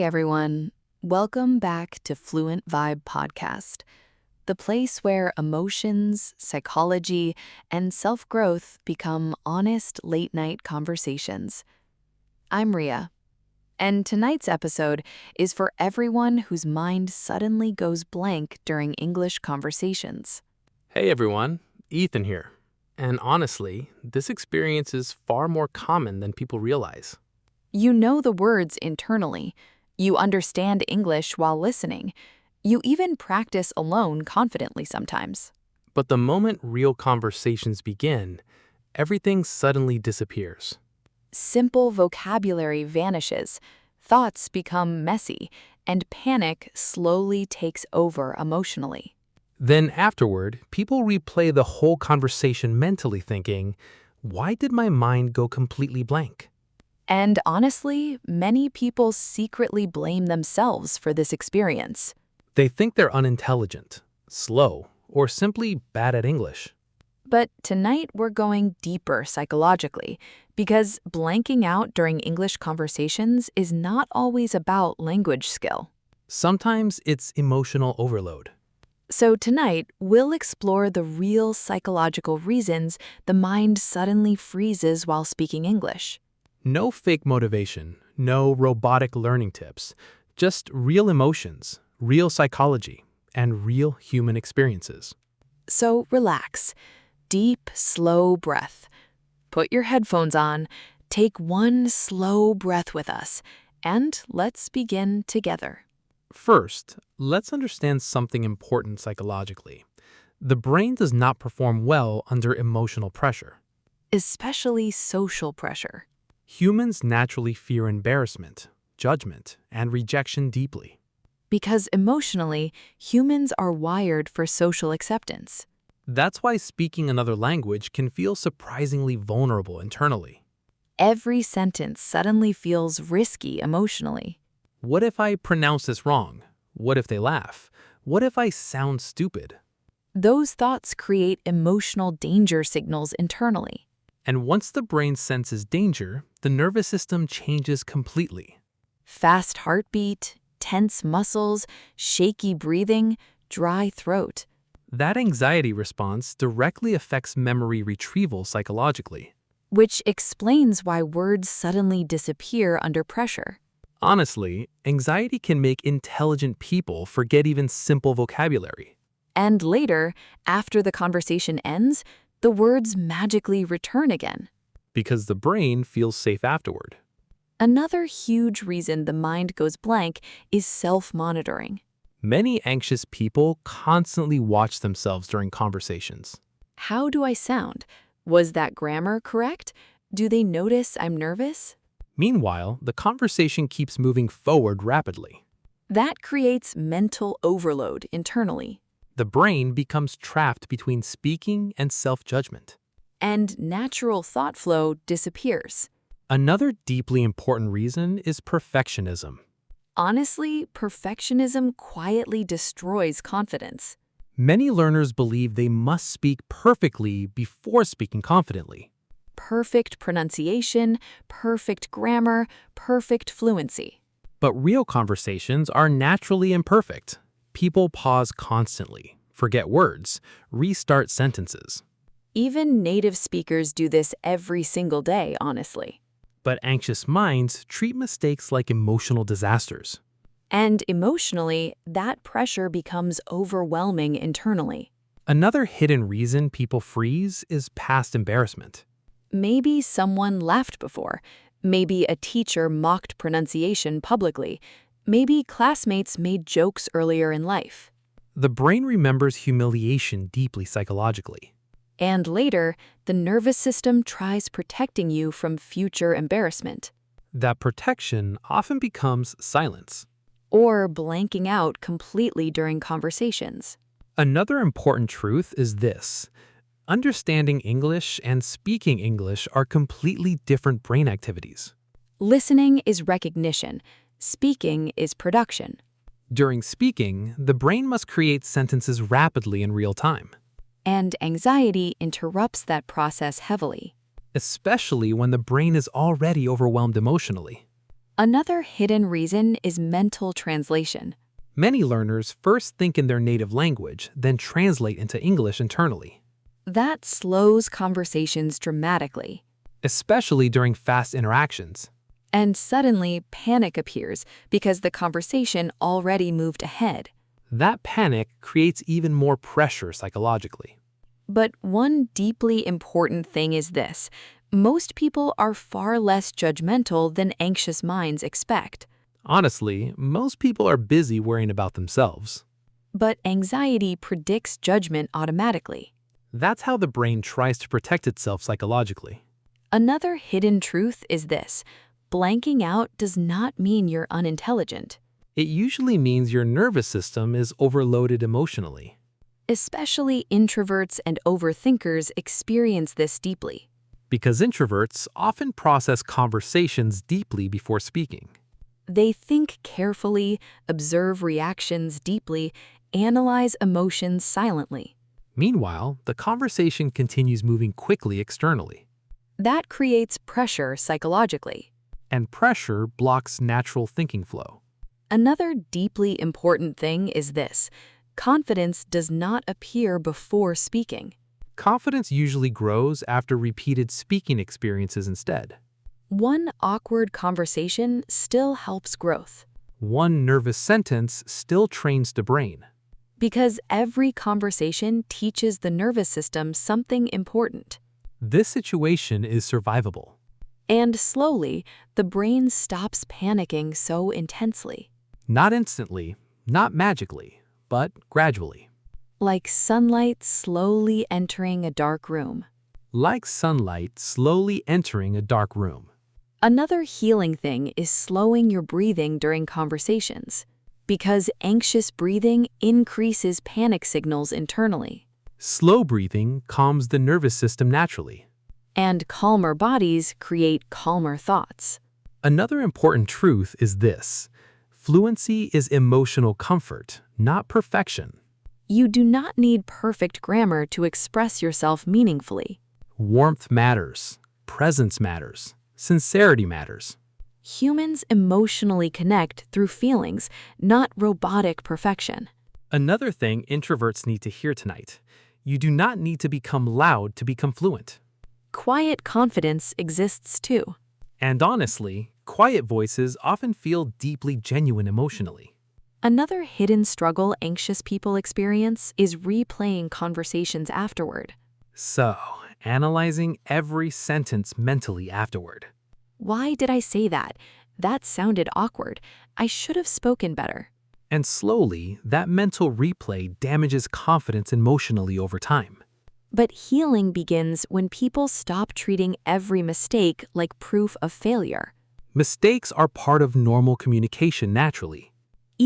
Hey everyone, welcome back to Fluent Vibe Podcast, the place where emotions, psychology, and self-growth become honest late-night conversations. I'm Ria, and tonight's episode is for everyone whose mind suddenly goes blank during English conversations. Hey everyone, Ethan here. And honestly, this experience is far more common than people realize. You know the words internally. You understand English while listening. You even practice alone confidently sometimes. But the moment real conversations begin, everything suddenly disappears. Simple vocabulary vanishes, thoughts become messy, and panic slowly takes over emotionally. Then afterward, people replay the whole conversation mentally thinking, why did my mind go completely blank? And honestly, many people secretly blame themselves for this experience. They think they're unintelligent, slow, or simply bad at English. But tonight we're going deeper psychologically, because blanking out during English conversations is not always about language skill. Sometimes it's emotional overload. So tonight, we'll explore the real psychological reasons the mind suddenly freezes while speaking English. No fake motivation, no robotic learning tips, just real emotions, real psychology, and real human experiences. So relax. Deep, slow breath. Put your headphones on, take one slow breath with us, and let's begin together. First, let's understand something important psychologically. The brain does not perform well under emotional pressure. Especially social pressure. Humans naturally fear embarrassment, judgment, and rejection deeply. Because emotionally, humans are wired for social acceptance. That's why speaking another language can feel surprisingly vulnerable internally. Every sentence suddenly feels risky emotionally. What if I pronounce this wrong? What if they laugh? What if I sound stupid? Those thoughts create emotional danger signals internally. And once the brain senses danger, the nervous system changes completely. Fast heartbeat, tense muscles, shaky breathing, dry throat. That anxiety response directly affects memory retrieval psychologically. Which explains why words suddenly disappear under pressure. Honestly, anxiety can make intelligent people forget even simple vocabulary. And later, after the conversation ends, the words magically return again. Because the brain feels safe afterward. Another huge reason the mind goes blank is self-monitoring. Many anxious people constantly watch themselves during conversations. How do I sound? Was that grammar correct? Do they notice I'm nervous? Meanwhile, the conversation keeps moving forward rapidly. That creates mental overload internally. The brain becomes trapped between speaking and self-judgment. And natural thought flow disappears. Another deeply important reason is perfectionism. Honestly, perfectionism quietly destroys confidence. Many learners believe they must speak perfectly before speaking confidently. Perfect pronunciation, perfect grammar, perfect fluency. But real conversations are naturally imperfect. People pause constantly, forget words, restart sentences. Even native speakers do this every single day, honestly. But anxious minds treat mistakes like emotional disasters. And emotionally, that pressure becomes overwhelming internally. Another hidden reason people freeze is past embarrassment. Maybe someone laughed before. Maybe a teacher mocked pronunciation publicly. Maybe classmates made jokes earlier in life. The brain remembers humiliation deeply psychologically. And later, the nervous system tries protecting you from future embarrassment. That protection often becomes silence. Or blanking out completely during conversations. Another important truth is this. Understanding English and speaking English are completely different brain activities. Listening is recognition. Speaking is production. During speaking, the brain must create sentences rapidly in real time. And anxiety interrupts that process heavily. Especially when the brain is already overwhelmed emotionally. Another hidden reason is mental translation. Many learners first think in their native language, then translate into English internally, That slows conversations dramatically. especially during fast interactions. And suddenly, panic appears because the conversation already moved ahead. That panic creates even more pressure psychologically. But one deeply important thing is this: most people are far less judgmental than anxious minds expect. Honestly, most people are busy worrying about themselves. But anxiety predicts judgment automatically. That's how the brain tries to protect itself psychologically. Another hidden truth is this: blanking out does not mean you're unintelligent. It usually means your nervous system is overloaded emotionally. Especially introverts and overthinkers experience this deeply. Because introverts often process conversations deeply before speaking. They think carefully, observe reactions deeply, analyze emotions silently. Meanwhile, the conversation continues moving quickly externally, That creates pressure psychologically. and pressure blocks natural thinking flow. Another deeply important thing is this: confidence does not appear before speaking. Confidence usually grows after repeated speaking experiences instead. One awkward conversation still helps growth, One nervous sentence still trains the brain. because every conversation teaches the nervous system something important. This situation is survivable. And slowly, the brain stops panicking so intensely. Not instantly, not magically, but gradually. Like sunlight slowly entering a dark room. Like sunlight slowly entering a dark room. Another healing thing is slowing your breathing during conversations, because anxious breathing increases panic signals internally, Slow breathing calms the nervous system naturally. and calmer bodies create calmer thoughts. Another important truth is this: fluency is emotional comfort, not perfection. You do not need perfect grammar to express yourself meaningfully. Warmth matters, presence matters, sincerity matters. Humans emotionally connect through feelings, not robotic perfection. Another thing introverts need to hear tonight: you do not need to become loud to become fluent. Quiet confidence exists too. And honestly, quiet voices often feel deeply genuine emotionally. Another hidden struggle anxious people experience is replaying conversations afterward. So, analyzing every sentence mentally afterward. Why did I say that? That sounded awkward. I should have spoken better. And slowly, that mental replay damages confidence emotionally over time. But healing begins when people stop treating every mistake like proof of failure. Mistakes are part of normal communication naturally.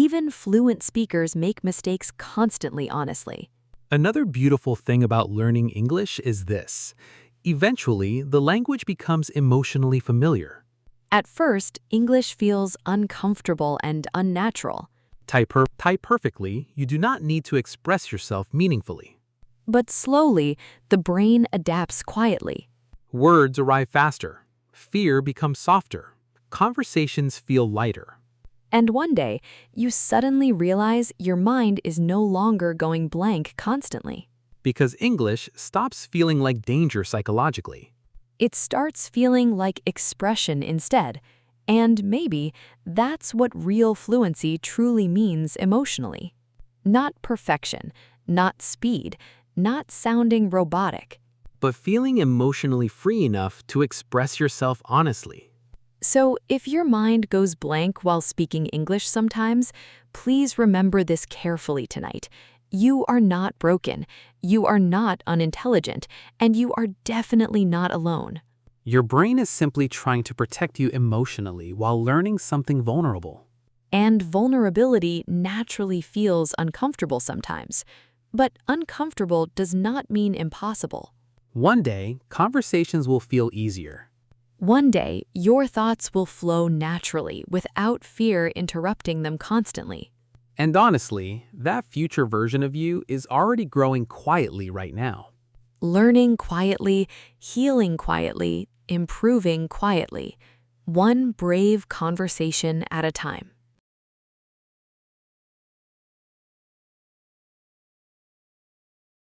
Even fluent speakers make mistakes constantly, honestly. Another beautiful thing about learning English is this: eventually, the language becomes emotionally familiar. At first, English feels uncomfortable and unnatural. Type perfectly, you do not need to express yourself meaningfully. But slowly, the brain adapts quietly. Words arrive faster. Fear becomes softer. Conversations feel lighter. And one day, you suddenly realize your mind is no longer going blank constantly. Because English stops feeling like danger psychologically. It starts feeling like expression instead. And maybe that's what real fluency truly means emotionally. Not perfection, not speed, not sounding robotic. But feeling emotionally free enough to express yourself honestly. So if your mind goes blank while speaking English sometimes, please remember this carefully tonight. You are not broken, you are not unintelligent, and you are definitely not alone. Your brain is simply trying to protect you emotionally while learning something vulnerable. And vulnerability naturally feels uncomfortable sometimes. But uncomfortable does not mean impossible. One day, conversations will feel easier. One day, your thoughts will flow naturally without fear interrupting them constantly. And honestly, that future version of you is already growing quietly right now. Learning quietly, healing quietly, improving quietly. one brave conversation at a time.